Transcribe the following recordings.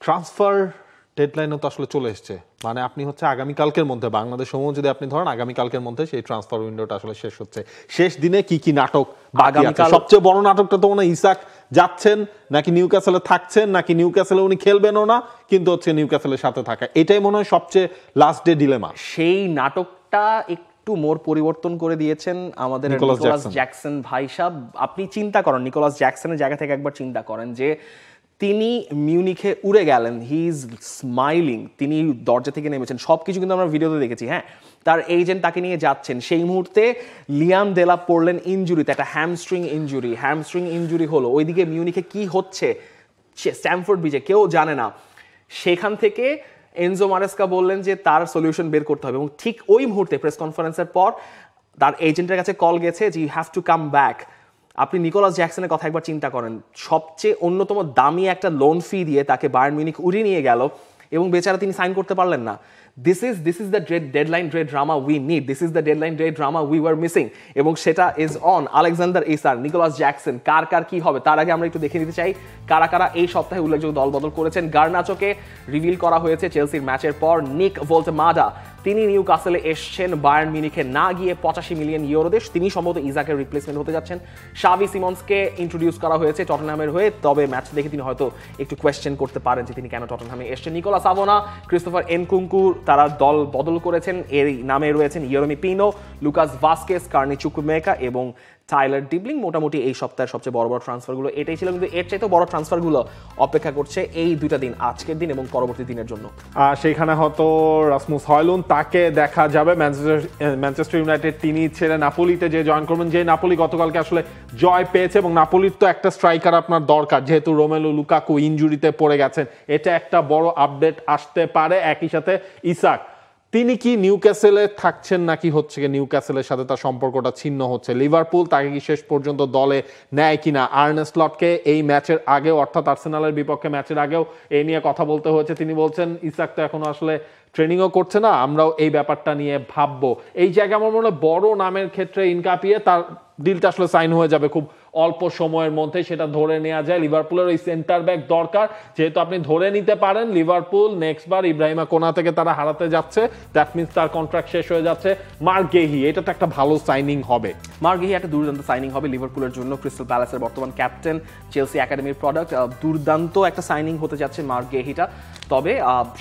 Transfer ডেডলাইনও তো আসলে চলে এসছে, মানে আপনি হচ্ছে আগামীকালকের মধ্যে, বাংলাদেশ সময় যদি আপনি ধরেন আগামীকালকের মধ্যে সেই ট্রান্সফার উইন্ডোটা আসলে শেষ হচ্ছে। শেষ দিনে কি কি নাটক বাকি আছে? সবচেয়ে বড় নাটকটা তো মনে হয় ইসাক যাচ্ছেন নাকি নিউক্যাসলে থাকছেন, নাকি নিউক্যাসলে উনি খেলবেনও না কিন্তু হচ্ছে নিউক্যাসলের সাথে থাকা, এটাই মনে হয় সবচেয়ে লাস্ট ডে ডিলেমা। সেই নাটকটা একটু মোর পরিবর্তন করে দিয়েছেন আমাদের নিকোলাস জ্যাকসন ভাই সাহেব। আপনি চিন্তা করেন, নিকোলাস জ্যাকসনের জায়গা থেকে একবার চিন্তা করেন যে তিনি মিউনিখে উড়ে গেলেন, হি ইজ স্মাইলিং, তিনি দরজা থেকে নেমেছেন, সব কিছু কিন্তু আমরা ভিডিওতে দেখেছি। হ্যাঁ, তার এজেন্ট তাকে নিয়ে যাচ্ছেন, সেই মুহূর্তে লিয়াম দেলাপ পড়লেন ইনজুরিতে, একটা হ্যামস্ট্রিং ইনজুরি হলো। ওইদিকে মিউনিখে কি হচ্ছে স্ট্যামফোর্ড ব্রিজে কেউ জানে না। সেখান থেকে এনজো মারেস্কা বললেন যে তার সলিউশন বের করতে হবে, এবং ঠিক ওই মুহূর্তে প্রেস কনফারেন্সের পর তার এজেন্টের কাছে কল গেছে যে you have to come back. আপনি নিকোলাস জ্যাকসনের কথা একবার চিন্তা করেন, সবচেয়ে অন্যতম দামি একটা লোন ফি দিয়ে তাকে বায়ার্ন মিউনিখ উড়িয়ে নিয়ে গেল এবং বেচারা তিনি সাইন করতে পারলেন না। This is the deadline day drama we need, this is the deadline day drama we were missing, এবং সেটা is on Alexander Isak, Nicolas Jackson. কার কি হবে তার আগে আমরা একটু দেখে নিতে চাই কারা এই সপ্তাহে উল্লেখযোগ্য দল বদল করেছেন। গার্নাচোকে রিভিল করা হয়েছে চেলসির ম্যাচের পর। নিক ভোল্টেমাডা তিনি নিউক্যাসলে এসছেন বায়ার্ন মিউনিখে না গিয়ে 85 মিলিয়ন ইউরো দেশ, তিনি সম্ভবত ইজাকের রিপ্লেসমেন্ট হতে যাচ্ছেন। শাভি সিমন্সকে ইন্ট্রোডিউস করা হয়েছে টটনহ্যামের হয়ে, তবে ম্যাচ দেখে তিনি হয়তো একটু কোয়েশ্চেন করতে পারেন যে তিনি কেন টটনহ্যামে এসছেন। নিকোলাস সাভোনা, ক্রিস্টোফার এনকুঙ্কু তারা দল বদল করেছেন, এর নামে রয়েছেন ইয়েরেমি পিনো, লুকাস ভাস্কেস, কার্নি চুকুমেকা এবং টাইলার ডিবলিং। মোটামুটি এই সপ্তাহের সবচেয়ে বড় চান্সফারগুলো এটাই ছিল, কিন্তু এর চাইতেও বড় ট্রান্সফারগুলো অপেক্ষা করছে এই দুইটা দিন, আজকের দিন এবং পরবর্তী দিনের জন্য। সেইখানে হয়তো রাসমুস হয়লুন্ড, তাকে দেখা যাবে ম্যানচেস্টার ইউনাইটেড, তিনি ছেড়ে নাপোলিতে যে জয়েন করবেন, যে নাপোলি গতকালকে আসলে জয় পেয়েছে, এবং নাপোলির তো একটা স্ট্রাইকার আপনার দরকার, যেহেতু রোমেলু লুকাকু ইনজুরিতে পড়ে গেছেন, এটা একটা বড় আপডেট আসতে পারে। একই সাথে ইসাক, তিনি কি নিউক্যাসলে থাকছেন নাকি হচ্ছে নিউক্যাসলের সাথে তার সম্পর্কটা ছিন্ন হচ্ছে? লিভারপুল তাকে কি শেষ পর্যন্ত দলে নেয় কিনা? আর্নে স্লটকে এই ম্যাচের আগেও, অর্থাৎ আর্সেনালের বিপক্ষে ম্যাচের আগেও এই নিয়ে কথা বলতে হয়েছে। তিনি বলছেন ইসাক তো এখনো আসলে ট্রেনিংও করছে না, আমরাও এই ব্যাপারটা নিয়ে ভাববো। এই জায়গায় আমার মনে হয় বড় নামের ক্ষেত্রে ইনকাপিয়ে তার ডিলটা আসলে সাইন হয়ে যাবে খুব অল্প সময়ের মধ্যে, সেটা ধরে নেওয়া যায়। লিভারপুলের ওই সেন্টার ব্যাক দরকার, যেহেতু আপনি ধরে নিতে পারেন লিভারপুল নেক্সট বার ইব্রাহিমা কোনা থেকে তারা হারাতে যাচ্ছে, দ্যাট মিনস তার কন্ট্রাক্ট শেষ হয়ে যাচ্ছে। মার্ক গেহি, এটা তো একটা ভালো সাইনিং হবে। মার্ক গেহি একটা দুর্দান্ত সাইনিং হবে লিভারপুলের জন্য, ক্রিস্টাল প্যালেসের বর্তমান ক্যাপ্টেন, চেলসি একাডেমির প্রোডাক্ট, দুর্দান্ত একটা সাইনিং হতে যাচ্ছে মার্ক গেহিটা। তবে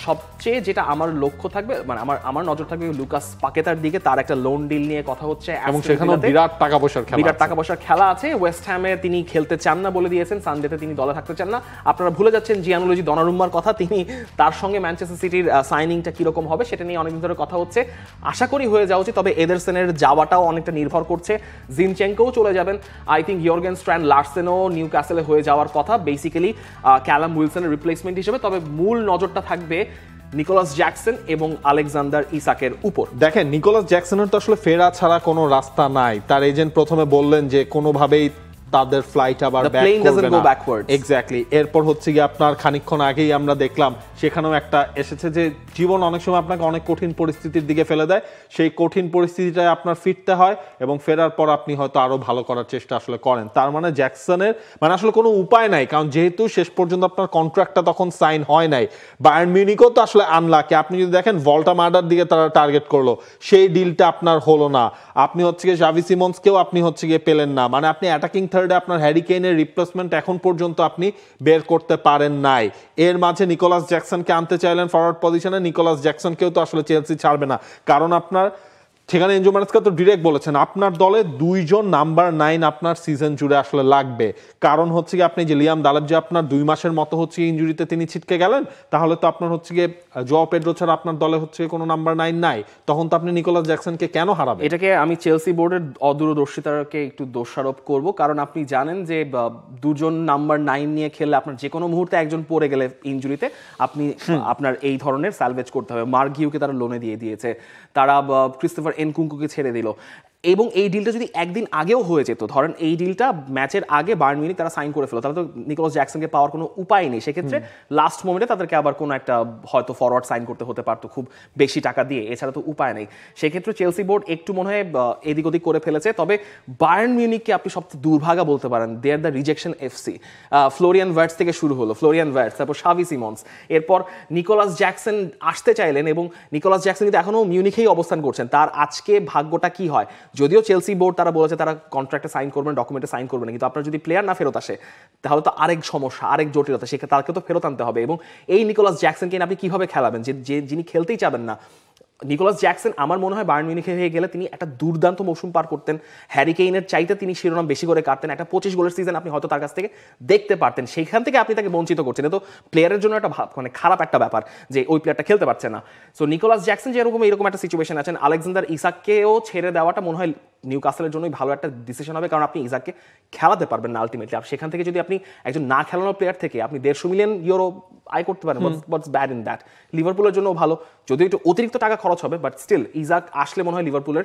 সবচেয়ে যেটা আমার লক্ষ্য থাকবে, মানে আমার নজর থাকবে লুকাস পাকেতার দিকে, তার একটা লোন ডিল নিয়ে কথা হচ্ছে, এবং সেখানে বিরাট টাকা পয়সার খেলা আছে। ওয়েস্ট হ্যামে তিনি খেলতে চান না বলে দিয়েছেন, সানডেতে তিনি দলে থাকতে চান না। আপনারা ভুলে যাচ্ছেন জিয়ানুলজি দনারুম্মার কথা, তিনি তার সঙ্গে ম্যানচেস্টার সিটির সাইনিংটা কিরকম হবে সেটা নিয়ে অনেকদিন ধরে কথা হচ্ছে, আশা করি হয়ে যাওয়া উচিত। তবে এডারসনের যাওয়াটাও অনেকটা নির্ভর করছে, জিনচেঙ্কোও চলে যাবেন, আই থিঙ্ক ইয়র্গেন স্ট্র্যান্ড লার্সেনও নিউক্যাসলে হয়ে যাওয়ার কথা, বেসিক্যালি ক্যালাম উইলসনের রিপ্লেসমেন্ট হিসেবে। তবে মূল নজরটা থাকবে নিকোলাস জ্যাকসন এবং আলেকজান্ডার ইসাকের উপর। দেখেন, নিকোলাস জ্যাকসনের তো আসলে ফেরা ছাড়া কোনো রাস্তা নাই। তার এজেন্ট প্রথমে বললেন যে কোনোভাবেই তাদের ফ্লাইট আবার এক্স্যাক্টলি। এরপর হচ্ছে গিয়ে আপনার খানিকক্ষণ আগেই আমরা দেখলাম সেখানেও একটা এসেছে যে জীবন অনেক সময় আপনাকে অনেক কঠিন পরিস্থিতির দিকে ফেলে দেয়, সেই কঠিন পরিস্থিতিটায় আপনার ফিরতে হয় এবং ফেরার পর আপনি হয়তো আরো ভালো করার চেষ্টা আসলে করেন। তার মানে জ্যাকসনের মানে আসলে কোনো উপায় নাই, কারণ যেহেতু শেষ পর্যন্ত আপনার কন্ট্রাক্টটা তখন সাইন হয় নাই। বায়ার্ন মিউনিখও তো আসলে আনলাকি, আপনি যদি দেখেন ভল্টামাডার দিকে তারা টার্গেট করলো, সেই ডিলটা আপনার হলো না। আপনি হচ্ছে গিয়ে শাভি সিমন্সকেও আপনি হচ্ছে গিয়ে পেলেন না, মানে আপনি অ্যাটাকিং থার্ডে আপনার হ্যারি কেইনের রিপ্লেসমেন্ট এখন পর্যন্ত আপনি বের করতে পারেন নাই। এর মাঝে নিকোলাস জ্যাকসনকে আনতে চাইলেন ফরওয়ার্ড পজিশনে, নিকোলাস জ্যাকসনকেও তো আসলে চেলসি ছাড়বে না, কারণ আপনার সেখানে এনজো মারেস্কা তো ডিরেক্ট বলেছেন আপনার দলে 2 নাম্বার 9 আপনার সিজন জুড়ে আসলে লাগবে। কারণ হচ্ছে কি আপনি যে লিয়াম দালাব যে আপনার 2 মাসের মতো হচ্ছে ইনজুরিতে তিনি ছিটকে গেলেন, তাহলে তো আপনার হচ্ছে গিয়ে জোয়া পেড্রো ছাড়া আপনার দলে হচ্ছে কোনো নাম্বার 9 নাই, তখন তো আপনি নিকোলাস জ্যাকসনকে কেন হারাবেন? এটাকে আমি চেলসি বোর্ডের অদূরদর্শিতাকে একটু দোষারোপ করব, কারণ আপনি জানেন যে 2 নাম্বার 9 নিয়ে খেললে আপনার যে কোনো মুহূর্তে একজন পড়ে গেলে ইনজুরিতে আপনি আপনার এই ধরনের স্যালভেজ করতে হবে। মার্ক গিউকে তারা লোনে দিয়ে দিয়েছে, তারা ক্রিস্টোফার এনকুঙ্কুকে ছেড়ে দিল। এবং এই ডিলটা যদি একদিন আগেও হয়ে যেত, ধরেন এই ডিলটা ম্যাচের আগে বায়ার্ন মিউনিখ তারা সাইন করে ফেলো, তাহলে তো নিকোলাস জ্যাকসনকে পাওয়ার কোনো উপায় নেই। সেক্ষেত্রে লাস্ট মোমেন্টে তাদেরকে আবার কোনো একটা হয়তো ফরওয়ার্ড সাইন করতে হতে পারতো খুব বেশি টাকা দিয়ে, এছাড়া তো উপায় নেই। সেক্ষেত্রে চেলসি বোর্ড একটু মনে হয় এদিক ওদিক করে ফেলেছে। তবে বায়ার্ন মিউনিখকে আপনি সবচেয়ে দুর্ভাগা বলতে পারেন, they are the rejection FC. Florian Wirtz থেকে শুরু হলো, ফ্লোরিয়ান ভার্টস, তারপর শাভি সিমন্স, এরপর নিকোলাস জ্যাকসন আসতে চাইলেন এবং নিকোলাস জ্যাকসন কিন্তু এখনও মিউনিখেই অবস্থান করছেন। তার আজকে ভাগ্যটা কি হয়, যদিও চেলসি বোর্ড তারা বলেছে তারা কন্ট্রাক্টে সাইন করবেন, ডকুমেন্টে সাইন করবেন, কিন্তু আপনার যদি প্লেয়ার না ফেরত আসে তাহলে তো আরেক সমস্যা, আরেক জটিলতা, সেক্ষেত্রে তাকে তো ফেরত আনতে হবে। এবং এই নিকোলাস জ্যাকসনকে আপনি কিভাবে খেলাবেন, যে যিনি খেলতেই চাবেন না। নিকোলাস জ্যাকসন আমার মনে হয় বায়ার্ন মিউনিখে হয়ে গেলে তিনি একটা দুর্দান্ত মৌসুম পার করতেন, হ্যারি কেইনের চাইতে তিনি শিরোনাম বেশি করে কাটতেন, একটা 25 গোলের সিজন আপনি হয়তো তার কাছ থেকে দেখতে পারতেন। সেইখান থেকে আপনি তাকে বঞ্চিত করছেন, তো প্লেয়ারের জন্য একটা মানে খারাপ একটা ব্যাপার যে ওই প্লেয়ারটা খেলতে পারছে না। সো নিকোলাস জ্যাকসন যেরকম এরকম একটা সিচুয়েশন আছেন, আলেকজান্ডার ইসাককেও ছেড়ে দেওয়াটা মনে হয় নিউকাসলের জন্যই ভালো একটা ডিসিশন হবে, কারণ আপনি ইসাককে খেলাতে পারবেন না আলটিমেটলি। আর সেখান থেকে যদি আপনি একজন না খেলানো প্লেয়ার থেকে আপনি 150 মিলিয়ন ইউরো আয় করতে পারেন, হোয়াটস ব্যাড ইন দ্যাট? লিভারপুলের জন্য ভালো, যদিও একটু অতিরিক্ত টাকা খরচ হবে, বাট স্টিল ইসাক আসলে মনে হয় লিভারপুলের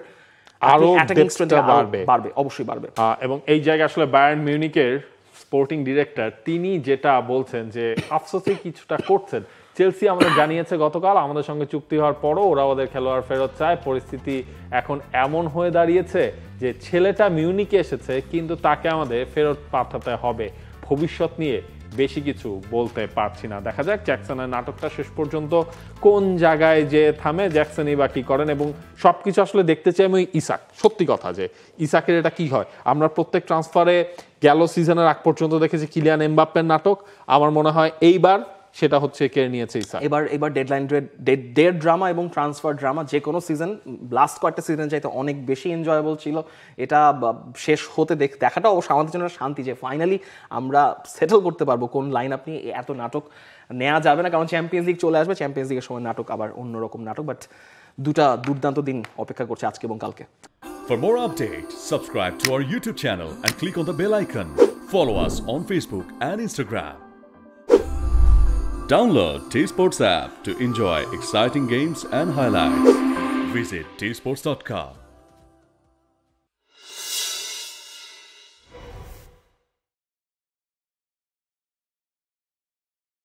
আরো বাড়বে, অবশ্যই বাড়বে। এবং এই জায়গায় আসলে বায়ার্ন মিউনিখের স্পোর্টিং ডিরেক্টর তিনি যেটা বলছেন যে আফসোসই কিছুটা করছেন। চেলসি আমাদের জানিয়েছে গতকাল আমাদের সঙ্গে চুক্তি হওয়ার পরও ওরা ওদের খেলোয়াড় ফেরত চায়। পরিস্থিতি এখন এমন হয়ে দাঁড়িয়েছে যে ছেলেটা মিউনিকে এসেছে কিন্তু তাকে আমাদের ফেরত পাঠাতে হবে। ভবিষ্যৎ নিয়ে বেশি কিছু বলতে পারছি না, দেখা যাক জ্যাকসনের নাটকটা শেষ পর্যন্ত কোন জায়গায় যে থামে, জ্যাকসনই বা কি করেন। এবং সবকিছু আসলে দেখতে চাই আমি ইসাক, সত্যি কথা যে ইসাকের এটা কি হয়। আমরা প্রত্যেক ট্রান্সফারে গেল সিজনের আগ পর্যন্ত দেখেছি কিলিয়ান এমবাপ্পের নাটক, আমার মনে হয় এইবার সেটা হচ্ছে কেড়ে নিয়েছে ইসাক। এবার ডেডলাইন ডেড ড্রামা এবং ট্রান্সফার ড্রামা যে কোনো সিজন লাস্ট কয়েকটা সিজন চাইতে অনেক বেশি এনজয়েবল ছিল। এটা শেষ হতে দেখাটা অবশ্য আমাদের জন্য শান্তি যে ফাইনালি আমরা সেটেল করতে পারবো কোন লাইন আপনি এত নাটক নেওয়া যাবে না, কারণ চ্যাম্পিয়ন্স লিগ চলে আসবে, চ্যাম্পিয়ন্স লিগের সময় নাটক আবার অন্যরকম নাটক। বাট দুটা দুর্দান্ত দিন অপেক্ষা করছে আজকে এবং কালকে। For more updates, subscribe to our YouTube channel and click on the bell icon. Follow us on Facebook and Instagram. Download T-Sports app to enjoy exciting games and highlights. Visit tsports.com.